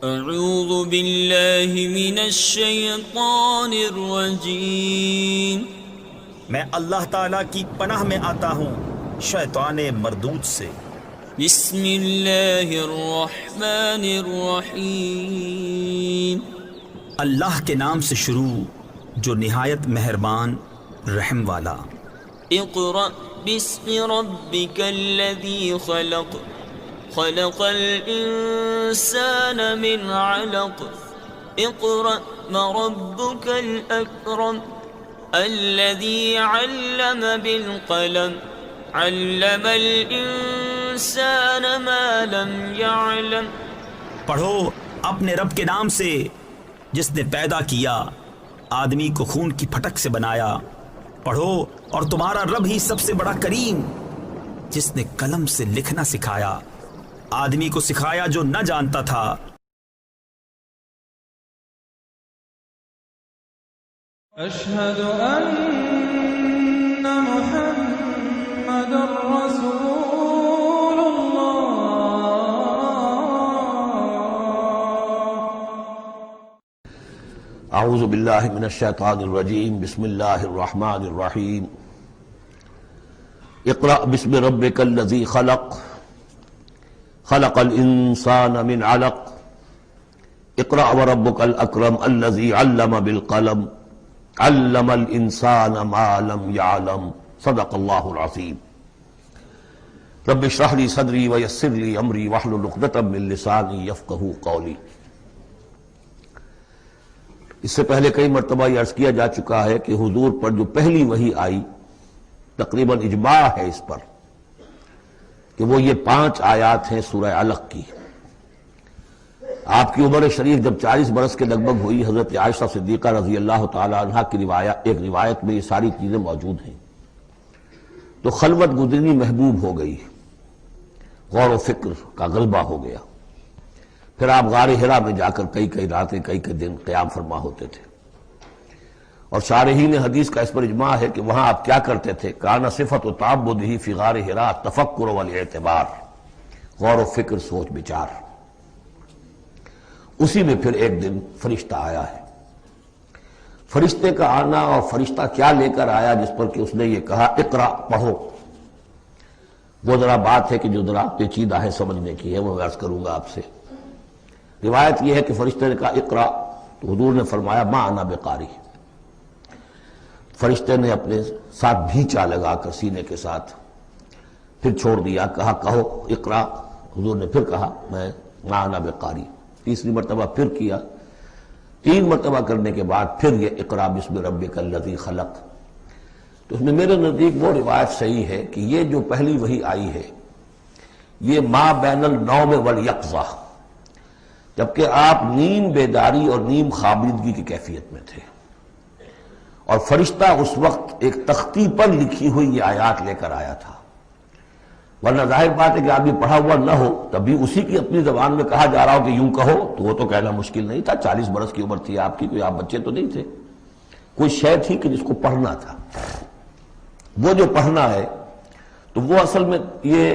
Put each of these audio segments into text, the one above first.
اعوذ باللہ من الشیطان الرجیم۔ میں اللہ تعالیٰ کی پناہ میں آتا ہوں شیطان مردود سے۔ بسم اللہ الرحمن الرحیم۔ اللہ کے نام سے شروع جو نہایت مہربان رحم والا۔ اقرأ باسم ربک الذی خلق، خلق الانسان من علق، اقرأ وربک الاکرم الذی علم بالقلم، علم الانسان ما لم يعلم۔ پڑھو اپنے رب کے نام سے جس نے پیدا کیا، آدمی کو خون کی پھٹک سے بنایا۔ پڑھو اور تمہارا رب ہی سب سے بڑا کریم، جس نے قلم سے لکھنا سکھایا، آدمی کو سکھایا جو نہ جانتا تھا۔ اشہد ان محمد رسول اللہ۔ اعوذ باللہ من الشیطان الرجیم، بسم اللہ الرحمن الرحیم۔ اقرأ باسم ربک الذی خلق، خلق الانسان من علق، اقرأ وربک الاکرم الذی علم بالقلم، علم الانسان ما لم يعلم۔ صدق اللہ العظیم۔ رب اشرح لی صدری ویسر لی امری واحلل عقدۃ من لسانی یفقہوا قولی۔ اس سے پہلے کئی مرتبہ یہ عرض کیا جا چکا ہے کہ حضور پر جو پہلی وحی آئی، تقریباً اجماع ہے اس پر کہ وہ یہ 5 آیات ہیں سورہ علق کی۔ آپ کی عمر شریف جب 40 برس کے لگ بھگ ہوئی، حضرت عائشہ صدیقہ رضی اللہ تعالی عنہا کی ایک روایت میں یہ ساری چیزیں موجود ہیں، تو خلوت گزرنی محبوب ہو گئی، غور و فکر کا غلبہ ہو گیا۔ پھر آپ غار حرا میں جا کر کئی راتیں کئی دن قیام فرما ہوتے تھے، اور شارحین حدیث کا اس پر اجماع ہے کہ وہاں آپ کیا کرتے تھے؟ کان صفت و تعبدہ فی غار حرا تفکر والاعتبار، غور و فکر، سوچ بچار۔ اسی میں پھر ایک دن فرشتہ آیا ہے۔ فرشتے کا آنا اور فرشتہ کیا لے کر آیا جس پر کہ اس نے یہ کہا اقرا، پڑھو، وہ ذرا بات ہے کہ جو ذرا پیچیدہ ہے سمجھنے کی ہے، وہ عرض کروں گا آپ سے۔ روایت یہ ہے کہ فرشتے نے کہا اقرا، تو حضور نے فرمایا ما انا بقاری۔ فرشتے نے اپنے ساتھ بھینچا لگا کر سینے کے ساتھ، پھر چھوڑ دیا، کہا کہو اقرا۔ حضور نے پھر کہا میں ما انا بقاری۔ تیسری مرتبہ پھر کیا، 3 مرتبہ کرنے کے بعد پھر یہ اقرا بسم ربک الذی خلق۔ تو اس میں میرے نزدیک وہ روایت صحیح ہے کہ یہ جو پہلی وحی آئی ہے یہ ما بین النوم والیقظہ، جبکہ آپ نیم بیداری اور نیم خوابیدگی کی کیفیت میں تھے، اور فرشتہ اس وقت ایک تختی پر لکھی ہوئی یہ آیات لے کر آیا تھا۔ ورنہ ظاہر بات ہے کہ آدمی پڑھا ہوا نہ ہو، تب بھی اسی کی اپنی زبان میں کہا جا رہا ہو کہ یوں کہو، تو وہ تو کہنا مشکل نہیں تھا۔ 40 برس کی عمر تھی آپ کی، کوئی آپ بچے تو نہیں تھے، کوئی شے تھی کہ جس کو پڑھنا تھا۔ وہ جو پڑھنا ہے تو وہ اصل میں یہ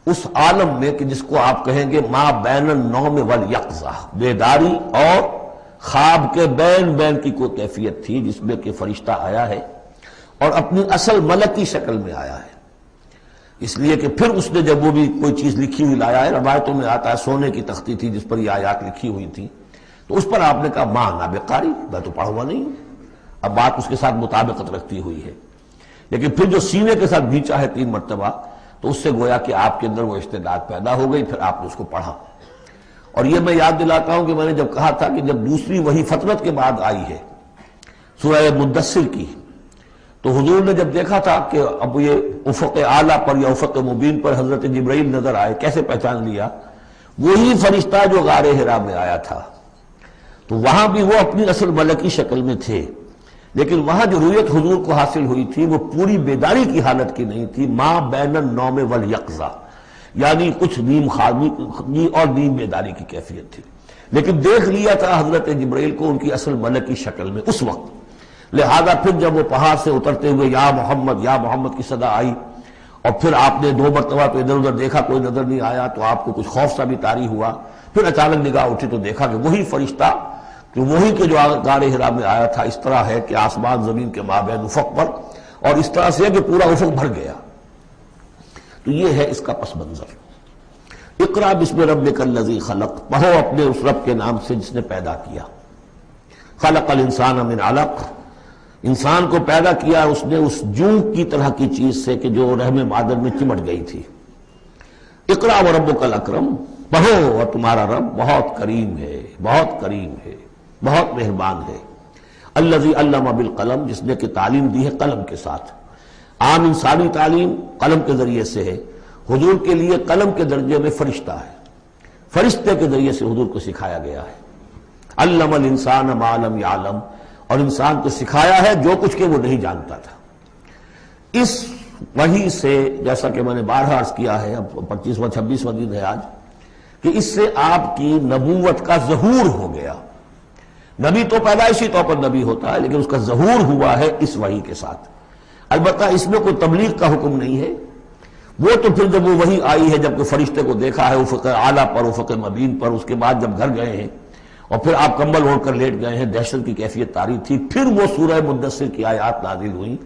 اس عالم میں کہ جس کو آپ کہیں گے ما بین النوم والیقظہ، بیداری اور خواب کے بین کی کوئی کیفیت تھی جس میں کہ فرشتہ آیا ہے اور اپنی اصل ملکی شکل میں آیا ہے۔ اس لیے کہ پھر اس نے جب وہ بھی کوئی چیز لکھی ہوئی لایا ہے، روایتوں میں آتا ہے سونے کی تختی تھی جس پر یہ آیات لکھی ہوئی تھی، تو اس پر آپ نے کہا ما انا بقاری، میں تو پڑھا ہوا نہیں ہوں۔ اب بات اس کے ساتھ مطابقت رکھتی ہوئی ہے، لیکن پھر جو سینے کے ساتھ بھینچا ہے 3 مرتبہ، تو اس سے گویا کہ آپ کے اندر وہ استعداد پیدا ہو گئی، پھر آپ نے اس کو پڑھا۔ اور یہ میں یاد دلاتا ہوں کہ میں نے جب کہا تھا کہ جب دوسری وحی فترت کے بعد آئی ہے سورہ مدثر کی، تو حضور نے جب دیکھا تھا کہ اب یہ افق اعلیٰ پر یا افق مبین پر حضرت جبرائیل نظر آئے، کیسے پہچان لیا؟ وہی فرشتہ جو غار حرا میں آیا تھا، تو وہاں بھی وہ اپنی اصل ملکی شکل میں تھے، لیکن وہاں جو رؤیت حضور کو حاصل ہوئی تھی وہ پوری بیداری کی حالت کی نہیں تھی، ما بین النوم والیقظہ، یعنی کچھ نیم خوابی اور نیم بیداری کی کیفیت تھی، لیکن دیکھ لیا تھا حضرت جبرائیل کو ان کی اصل ملکی شکل میں اس وقت۔ لہذا پھر جب وہ پہاڑ سے اترتے ہوئے یا محمد کی صدا آئی، اور پھر آپ نے 2 مرتبہ تو ادھر ادھر دیکھا، کوئی نظر نہیں آیا، تو آپ کو کچھ خوف سا بھی طاری ہوا۔ پھر اچانک نگاہ اٹھی تو دیکھا کہ وہی فرشتہ کہ وہی کے جو غار حرا میں آیا تھا، اس طرح ہے کہ آسمان زمین کے مابین افق پر، اور اس طرح سے کہ پورا افق بھر گیا۔ تو یہ ہے اس کا پس منظر۔ اقرا بسم ربک الذی خلق، پڑھو اپنے اس رب کے نام سے جس نے پیدا کیا۔ خلق الانسان من علق، انسان کو پیدا کیا اس نے اس جوں کی طرح کی چیز سے کہ جو رحم مادر میں چمٹ گئی تھی۔ اقرا وربک الاکرم، پڑھو اور تمہارا رب بہت کریم ہے، بہت کریم ہے، بہت مہربان ہے۔ الذی علم بالقلم، جس نے کہ تعلیم دی ہے قلم کے ساتھ۔ عام انسانی تعلیم قلم کے ذریعے سے ہے، حضور کے لیے قلم کے درجے میں فرشتہ ہے، فرشتے کے ذریعے سے حضور کو سکھایا گیا ہے۔ علم الانسان ما لم یعلم، اور انسان کو سکھایا ہے جو کچھ کہ وہ نہیں جانتا تھا۔ اس وحی سے، جیسا کہ میں نے بارہا عرض کیا ہے، اب 25واں 26واں دن ہے آج، کہ اس سے آپ کی نبوت کا ظہور ہو گیا۔ نبی تو پیدائشی طور پر نبی ہوتا ہے، لیکن اس کا ظہور ہوا ہے اس وحی کے ساتھ۔ البتہ اس میں کوئی تبلیغ کا حکم نہیں ہے، وہ تو پھر جب وہ وحی آئی ہے، جب کہ فرشتے کو دیکھا ہے افق اعلیٰ پر، افق مبین پر، اس کے بعد جب گھر گئے ہیں اور پھر آپ کمبل اوڑھ کر لیٹ گئے ہیں، دہشت کی کیفیت طاری تھی، پھر وہ سورہ مدثر کی آیات نازل ہوئیں